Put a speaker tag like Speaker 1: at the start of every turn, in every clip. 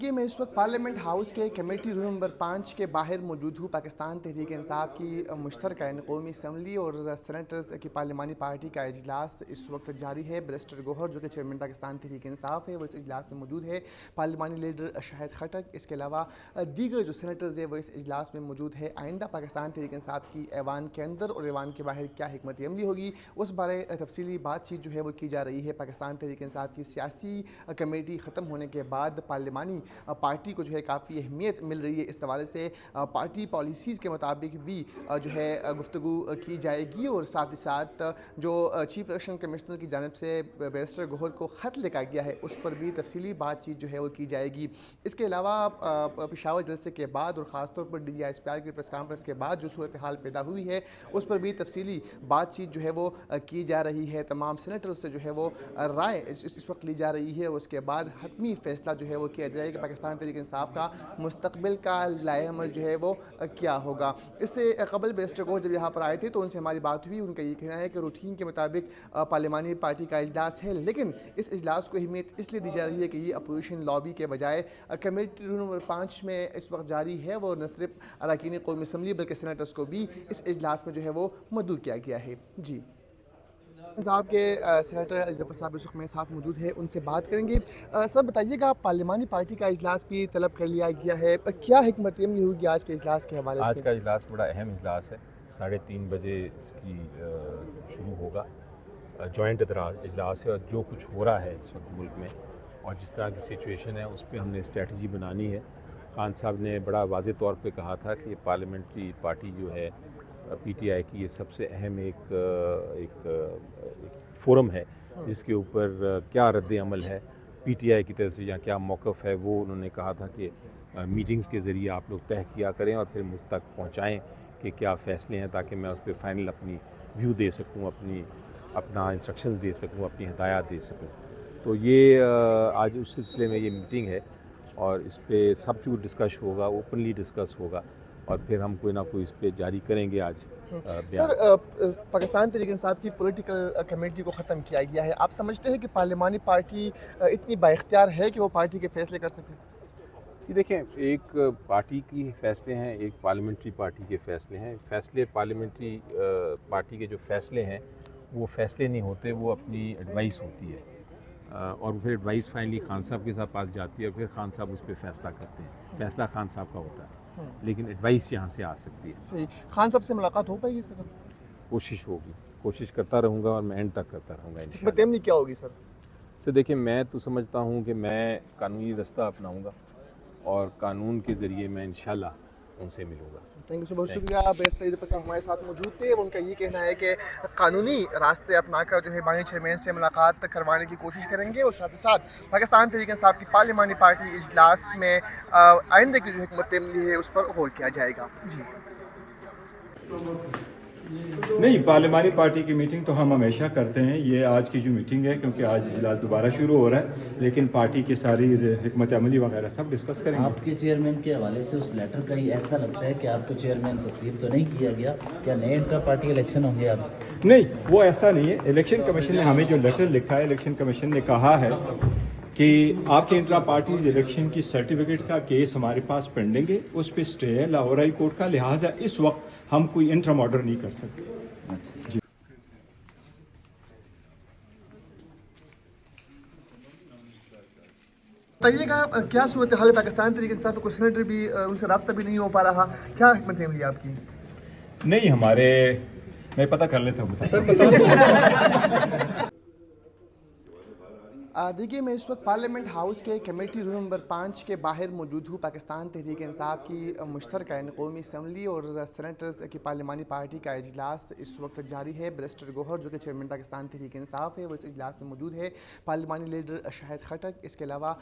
Speaker 1: کہ میں اس وقت پارلیمنٹ ہاؤس کے کمیٹی روم نمبر 5 کے باہر موجود ہوں۔ پاکستان تحریک انصاف کی مشترکہ قومی اسمبلی اور سینیٹرز کی پارلیمانی پارٹی کا اجلاس اس وقت جاری ہے۔ بیرسٹر گوہر جو کہ چیئرمین پاکستان تحریک انصاف ہے وہ اس اجلاس میں موجود ہے۔ پارلیمانی لیڈر شاہد خٹک، اس کے علاوہ دیگر جو سینیٹرز ہیں وہ اس اجلاس میں موجود ہے۔ آئندہ پاکستان تحریک انصاف کی ایوان کے اندر اور ایوان کے باہر کیا حکمت عملی ہوگی اس بارے تفصیلی بات چیت جو ہے وہ کی جا رہی ہے۔ پاکستان تحریک انصاف کی سیاسی کمیٹی ختم ہونے کے بعد پارلیمانی پارٹی کو جو ہے کافی اہمیت مل رہی ہے۔ اس حوالے سے پارٹی پالیسیز کے مطابق بھی جو ہے گفتگو کی جائے گی اور ساتھ ہی ساتھ جو چیف الیکشن کمشنر کی جانب سے بیرسٹر گوہر کو خط لکھا گیا ہے اس پر بھی تفصیلی بات چیت جو ہے وہ کی جائے گی۔ اس کے علاوہ پشاور جلسے کے بعد اور خاص طور پر D G S P R کی پریس کانفرنس کے بعد جو صورتحال پیدا ہوئی ہے اس پر بھی تفصیلی بات چیت جو ہے وہ کی جا رہی ہے۔ تمام سینیٹر سے جو ہے وہ رائے اس وقت لی جا رہی ہے اور اس کے بعد حتمی فیصلہ جو ہے وہ کیا جائے کہ پاکستان تحریک انصاف کا مستقبل کا لائحہ عمل جو ہے وہ کیا ہوگا۔ اس سے قبل بیرسٹر گوہر جب یہاں پر آئے تھے تو ان سے ہماری بات ہوئی، ان کا یہ کہنا ہے کہ روٹین کے مطابق پارلیمانی پارٹی کا اجلاس ہے، لیکن اس اجلاس کو اہمیت اس لیے دی جا رہی ہے کہ یہ اپوزیشن لابی کے بجائے کمیٹی روم نمبر 5 میں اس وقت جاری ہے وہ نہ صرف اراکین قومی اسمبلی بلکہ سینیٹرز کو بھی اس اجلاس میں جو ہے وہ مدعو کیا گیا ہے۔ جی صاحب کے سینیٹر ظفر صاحب اس وقت میرے ساتھ موجود ہے، ان سے بات کریں گے۔ سر بتائیے گا پارلیمانی پارٹی کا اجلاس بھی طلب کر لیا گیا ہے، کیا حکمت عملی ہوگی آج کے اجلاس کے حوالے سے؟
Speaker 2: آج کا اجلاس بڑا اہم اجلاس ہے، 3:30 بجے اس کی شروع ہوگا۔ جوائنٹ اجلاس ہے اور جو کچھ ہو رہا ہے اس وقت ملک میں اور جس طرح کی سچویشن ہے اس پہ ہم نے اسٹریٹجی بنانی ہے۔ خان صاحب نے بڑا واضح طور پہ کہا تھا کہ یہ پارلیمنٹری پارٹی جو ہے پی ٹی آئی کی یہ سب سے اہم ایک فورم ہے جس کے اوپر کیا رد عمل ہے پی ٹی آئی کی طرف سے یا کیا موقف ہے، وہ انہوں نے کہا تھا کہ میٹنگز کے ذریعے آپ لوگ طے کیا کریں اور پھر مجھ تک پہنچائیں کہ کیا فیصلے ہیں تاکہ میں اس پہ فائنل اپنی ویو دے سکوں، اپنا انسٹرکشنز دے سکوں، اپنی ہدایات دے سکوں۔ تو یہ آج اس سلسلے میں یہ میٹنگ ہے اور اس پہ سب کچھ ڈسکس ہوگا، اوپنلی ڈسکس ہوگا اور پھر ہم کوئی نہ کوئی اس پہ جاری کریں گے آج بیان۔
Speaker 1: سر پاکستان تحریک انصاف کی پولیٹیکل کمیٹی کو ختم کیا گیا ہے، آپ سمجھتے ہیں کہ پارلیمانی پارٹی اتنی بااختیار ہے کہ وہ پارٹی کے فیصلے کر سکے؟
Speaker 2: یہ دیکھیں، ایک پارٹی کی فیصلے ہیں، ایک پارلیمنٹری پارٹی کے فیصلے ہیں۔ فیصلے پارلیمنٹری پارٹی کے جو فیصلے ہیں وہ فیصلے نہیں ہوتے، وہ اپنی ایڈوائس ہوتی ہے اور پھر ایڈوائس فائنلی خان صاحب کے ساتھ پاس جاتی ہے اور پھر خان صاحب اس پہ فیصلہ کرتے ہیں۔ فیصلہ خان صاحب کا ہوتا ہے لیکن ایڈوائس یہاں سے آ سکتی ہے۔
Speaker 1: صحیح، خان صاحب سے ملاقات ہو پائے گی سر؟
Speaker 2: کوشش ہوگی، کوشش کرتا رہوں گا اور میں اینڈ تک کرتا رہوں گا
Speaker 1: حکمت
Speaker 2: انشاءاللہ۔
Speaker 1: عملی کیا ہوگی سر؟
Speaker 2: سے دیکھیں، میں تو سمجھتا ہوں کہ میں قانونی رستہ اپناؤں گا اور قانون کے ذریعے میں انشاءاللہ ان سے ملوں گا۔
Speaker 1: تھینک یو سر، بہت شکریہ۔ بیرسٹر ظفر صاحب ہمارے ساتھ موجود تھے، ان کا یہ کہنا ہے کہ قانونی راستے اپنا کر جو ہے بانی چیئرمین سے ملاقات کروانے کی کوشش کریں گے اور ساتھ ہی ساتھ پاکستان تحریک انصاف کی پارلیمانی پارٹی اجلاس میں آئندہ کی جو حکمت عملی ہے اس پر غور کیا جائے گا۔ جی
Speaker 3: نہیں، پارلیمانی پارٹی کی میٹنگ تو ہم ہمیشہ کرتے ہیں، یہ آج کی جو میٹنگ ہے کیونکہ آج اجلاس دوبارہ شروع ہو رہا ہے، لیکن پارٹی کی ساری حکمت عملی وغیرہ سب ڈسکس کریں گے۔
Speaker 4: آپ کے چیئرمین کے حوالے سے اس لیٹر کا یہ ایسا لگتا ہے کہ آپ کو چیئرمین تسلیم تو نہیں کیا گیا، کیا نئے انٹرا پارٹی الیکشن ہوں گے آپ؟
Speaker 3: نہیں، وہ ایسا نہیں ہے۔ الیکشن کمیشن نے ہمیں جو لیٹر لکھا ہے، الیکشن کمیشن نے کہا ہے کہ آپ کے انٹرا پارٹیز الیکشن کی سرٹیفکیٹ کا کیس ہمارے پاس پینڈنگ ہے، اس پہ اسٹے ہے لاہور ہائی کورٹ کا، لہٰذا اس وقت ہم کوئی انٹرم آرڈر نہیں کر سکتے۔ جی
Speaker 1: بتائیے گا کیا صورتحال ہے پاکستان تحریک انصاف کو سینیٹر بھی ان سے رابطہ بھی نہیں ہو پا رہا، کیا حکمت عملی آپ کی؟
Speaker 3: نہیں، میں پتہ کر لیتا ہوں۔
Speaker 1: دیکھیے میں اس وقت پارلیمنٹ ہاؤس کے کمیٹی روم نمبر 5 کے باہر موجود ہوں۔ پاکستان تحریک انصاف کی مشترکہ قومی اسمبلی اور سینیٹرز کی پارلیمانی پارٹی کا اجلاس اس وقت جاری ہے۔ بیرسٹر گوہر جو کہ چیئرمین پاکستان تحریک انصاف ہے وہ اس اجلاس میں موجود ہے۔ پارلیمانی لیڈر شاہد خٹک، اس کے علاوہ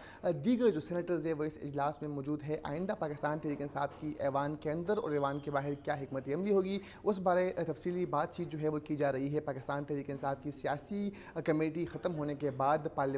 Speaker 1: دیگر جو سینیٹرز ہیں وہ اس اجلاس میں موجود ہے۔ آئندہ پاکستان تحریک انصاف کی ایوان کے اندر اور ایوان کے باہر کیا حکمت عملی ہوگی اس بارے تفصیلی بات چیت جو ہے وہ کی جا رہی ہے۔ پاکستان تحریک انصاف کی سیاسی کمیٹی ختم ہونے کے بعد پارلیمانی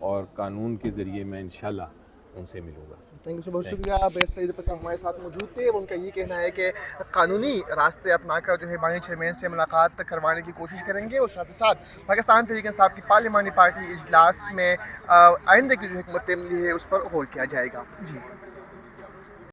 Speaker 2: اور قانون کے ذریعے میں انشاءاللہ ان سے ملوں گا.
Speaker 1: تھینک یو سو بہت شکریہ. بیس پر صاحب ہمارے ساتھ موجود تھے. ان کا یہ کہنا ہے کہ قانونی راستے اپنا کر جو ہے بانی چیئرمین سے ملاقات کروانے کی کوشش کریں گے, اور ساتھ ہی ساتھ پاکستان تحریک انصاف کی پارلیمانی پارٹی اجلاس میں آئندہ کی جو حکمت عملی ہے اس پر غور کیا جائے گا. جی